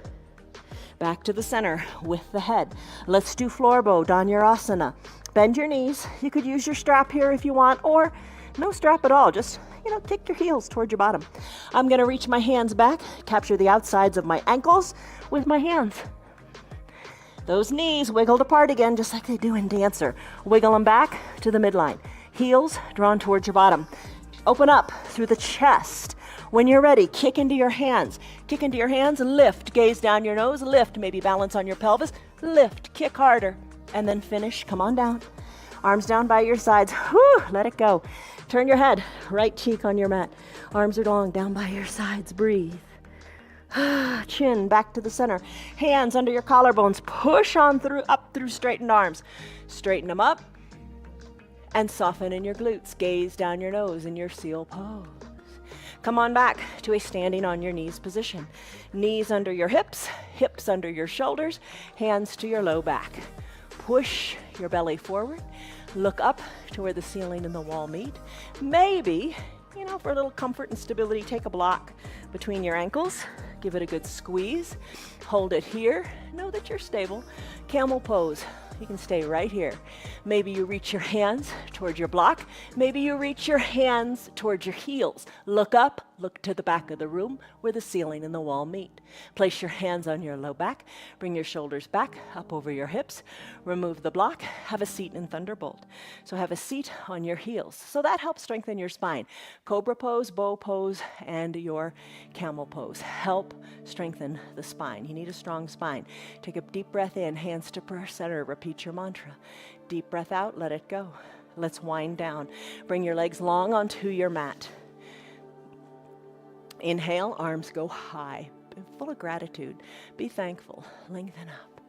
Back to the center with the head. Let's do floor bow, Dhanurasana. Bend your knees. You could use your strap here if you want, or no strap at all. Just, kick your heels toward your bottom. I'm going to reach my hands back, capture the outsides of my ankles with my hands. Those knees wiggled apart again, just like they do in Dancer. Wiggle them back to the midline. Heels drawn towards your bottom. Open up through the chest. When you're ready, kick into your hands. Kick into your hands, lift, gaze down your nose, lift, maybe balance on your pelvis, lift, kick harder, and then finish. Come on down. Arms down by your sides. Whew, let it go. Turn your head, right cheek on your mat. Arms are long, down by your sides. Breathe. Chin back to the center. Hands under your collarbones. Push on through, up through straightened arms. Straighten them up and soften in your glutes. Gaze down your nose in your seal pose. Come on back to a standing on your knees position. Knees under your hips, hips under your shoulders, hands to your low back. Push your belly forward. Look up to where the ceiling and the wall meet. Maybe, for a little comfort and stability, take a block between your ankles. Give it a good squeeze. Hold it here. Know that you're stable. Camel pose. You can stay right here. Maybe you reach your hands towards your block. Maybe you reach your hands towards your heels. Look up, look to the back of the room where the ceiling and the wall meet. Place your hands on your low back. Bring your shoulders back, up over your hips. Remove the block. Have a seat in Thunderbolt. So have a seat on your heels. So that helps strengthen your spine. Cobra pose, bow pose, and your camel pose help strengthen the spine. You need a strong spine. Take a deep breath in, hands to prayer center. Repeat your mantra. Deep breath out, let it go. Let's wind down. Bring your legs long onto your mat. Inhale, arms go high. Be full of gratitude. Be thankful. Lengthen up.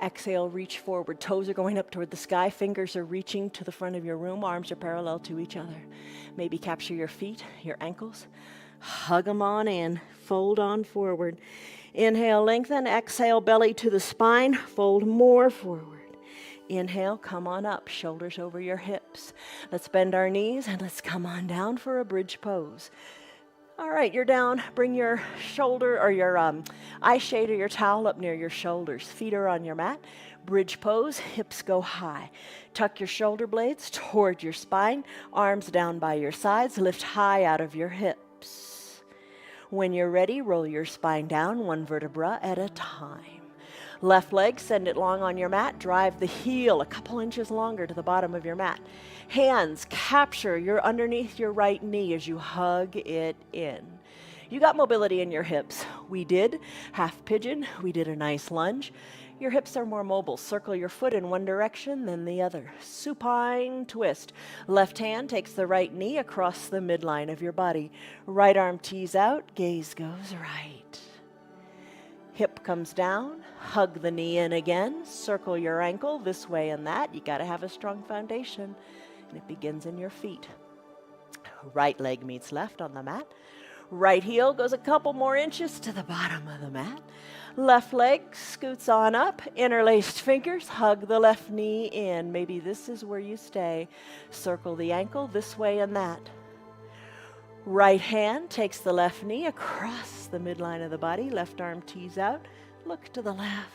Exhale, reach forward. Toes are going up toward the sky. Fingers are reaching to the front of your room. Arms are parallel to each other. Maybe capture your feet, your ankles. Hug them on in. Fold on forward. Inhale, lengthen. Exhale, belly to the spine. Fold more forward. Inhale, come on up, shoulders over your hips. Let's bend our knees and let's come on down for a bridge pose. All right, you're down. Bring your shoulder or your eye shade or your towel up near your shoulders. Feet are on your mat. Bridge pose, hips go high. Tuck your shoulder blades toward your spine. Arms down by your sides. Lift high out of your hips. When you're ready, roll your spine down one vertebra at a time. Left leg, send it long on your mat. Drive the heel a couple inches longer to the bottom of your mat. Hands capture your underneath your right knee as you hug it in. You got mobility in your hips. We did half pigeon. We did a nice lunge. Your hips are more mobile. Circle your foot in one direction, then the other. Supine twist. Left hand takes the right knee across the midline of your body. Right arm tees out. Gaze goes right. Hip comes down, hug the knee in again, circle your ankle this way and that. You gotta have a strong foundation, and it begins in your feet. Right leg meets left on the mat. Right heel goes a couple more inches to the bottom of the mat. Left leg scoots on up, interlaced fingers, hug the left knee in. Maybe this is where you stay. Circle the ankle this way and that. Right hand takes the left knee across the midline of the body. Left arm tees out. Look to the left.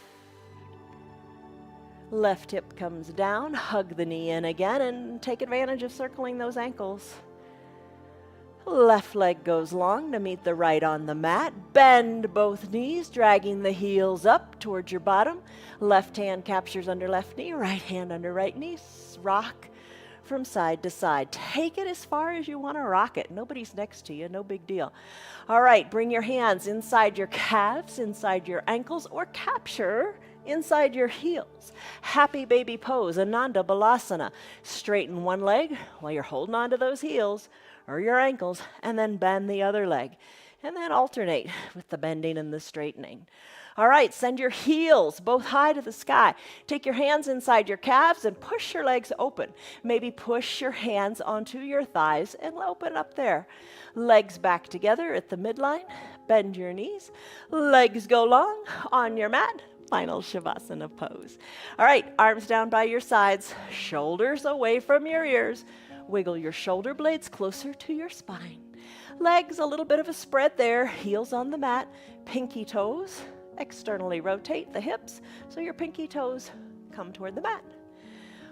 Left hip comes down. Hug the knee in again and take advantage of circling those ankles. Left leg goes long to meet the right on the mat. Bend both knees, dragging the heels up towards your bottom. Left hand captures under left knee. Right hand under right knee. Rock from side to side. Take it as far as you want to rock it. Nobody's next to you, no big deal. All right, bring your hands inside your calves, inside your ankles, or capture inside your heels. Happy baby pose, Ananda Balasana. Straighten one leg while you're holding on to those heels or your ankles, and then bend the other leg. And then alternate with the bending and the straightening. All right, send your heels both high to the sky. Take your hands inside your calves and push your legs open. Maybe push your hands onto your thighs and open up there. Legs back together at the midline. Bend your knees. Legs go long on your mat. Final Shavasana pose. All right, arms down by your sides. Shoulders away from your ears. Wiggle your shoulder blades closer to your spine. Legs, a little bit of a spread there. Heels on the mat. Pinky toes. Externally rotate the hips so your pinky toes come toward the mat.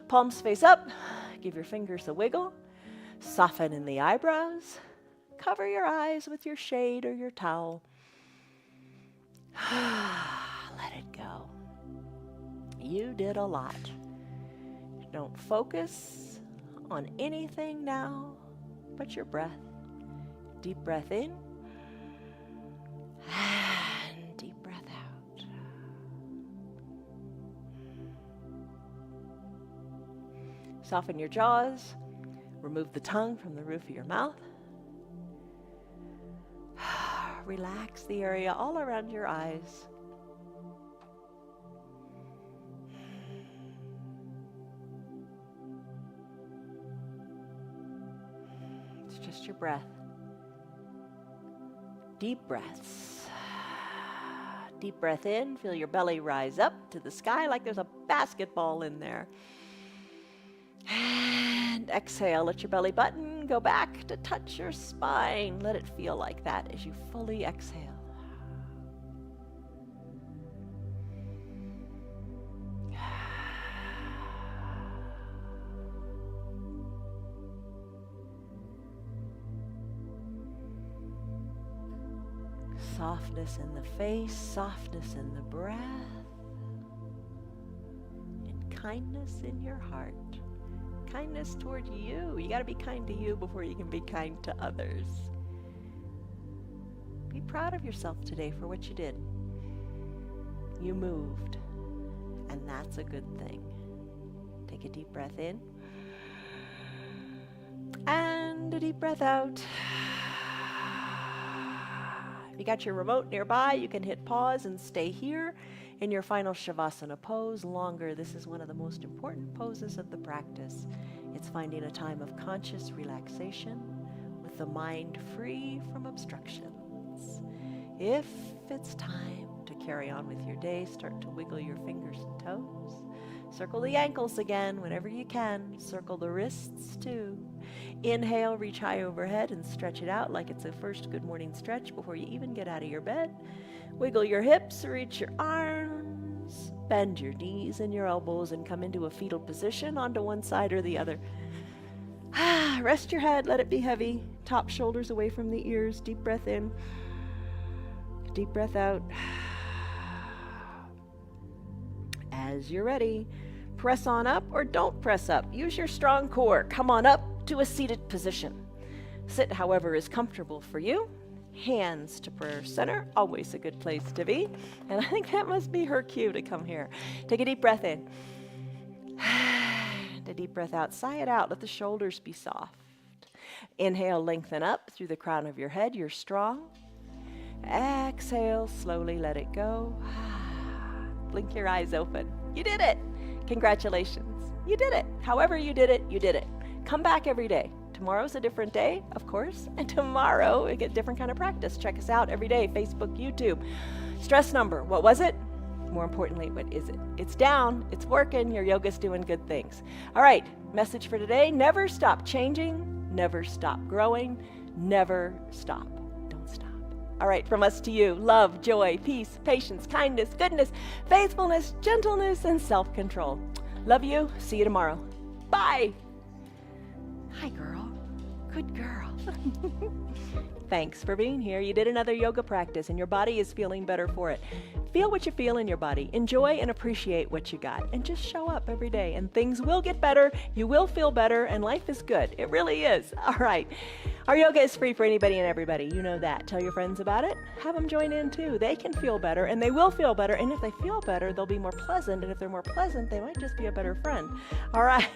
Palms face up. Give your fingers a wiggle. Soften in the eyebrows. Cover your eyes with your shade or your towel. Let it go. You did a lot. Don't focus on anything now but your breath. Deep breath in and deep breath out. Soften your jaws. Remove the tongue from the roof of your mouth. Relax the area all around your eyes. It's just your breath. Deep breaths. Deep breath in. Feel your belly rise up to the sky like there's a basketball in there. And exhale. Let your belly button go back to touch your spine. Let it feel like that as you fully exhale. Softness in the face, softness in the breath, and kindness in your heart. Kindness toward you. You got to be kind to you before you can be kind to others. Be proud of yourself today for what you did. You moved, and that's a good thing. Take a deep breath in, and a deep breath out. If you got your remote nearby, you can hit pause and stay here in your final Shavasana pose longer. This is one of the most important poses of the practice. It's finding a time of conscious relaxation with the mind free from obstructions. If it's time to carry on with your day, start to wiggle your fingers and toes. Circle the ankles again whenever you can. Circle the wrists too. Inhale, reach high overhead and stretch it out like it's a first good morning stretch before you even get out of your bed. Wiggle your hips, reach your arms, bend your knees and your elbows and come into a fetal position onto one side or the other. Rest your head, let it be heavy. Top shoulders away from the ears. Deep breath in. Deep breath out. As you're ready, press on up or don't press up. Use your strong core. Come on up to a seated position. Sit however is comfortable for you. Hands to prayer center, always a good place to be. And I think that must be her cue to come here. Take a deep breath in. And a deep breath out. Sigh it out. Let the shoulders be soft. Inhale, lengthen up through the crown of your head. You're strong. Exhale, slowly let it go. Blink your eyes open. You did it. Congratulations. You did it. However you did it, you did it. Come back every day. Tomorrow's a different day, of course, and tomorrow we get different kind of practice. Check us out every day, Facebook, YouTube. Stress number, what was it? More importantly, what is it? It's down, it's working, your yoga's doing good things. All right, message for today, never stop changing, never stop growing, never stop. Don't stop. All right, from us to you, love, joy, peace, patience, kindness, goodness, faithfulness, gentleness, and self-control. Love you, see you tomorrow. Bye. Hi, girl. Good girl. Thanks for being here. You did another yoga practice and your body is feeling better for it. Feel what you feel in your body. Enjoy and appreciate what you got. And just show up every day and things will get better. You will feel better and life is good. It really is. All right. Our yoga is free for anybody and everybody. You know that. Tell your friends about it. Have them join in too. They can feel better and they will feel better. And if they feel better, they'll be more pleasant. And if they're more pleasant, they might just be a better friend. All right.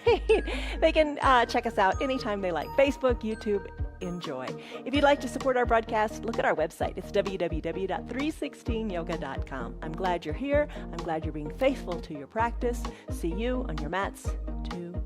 They can check us out anytime they like. Facebook, YouTube. Enjoy. If you'd like to support our broadcast, look at our website. It's www.316yoga.com. I'm glad you're here. I'm glad you're being faithful to your practice. See you on your mats tomorrow.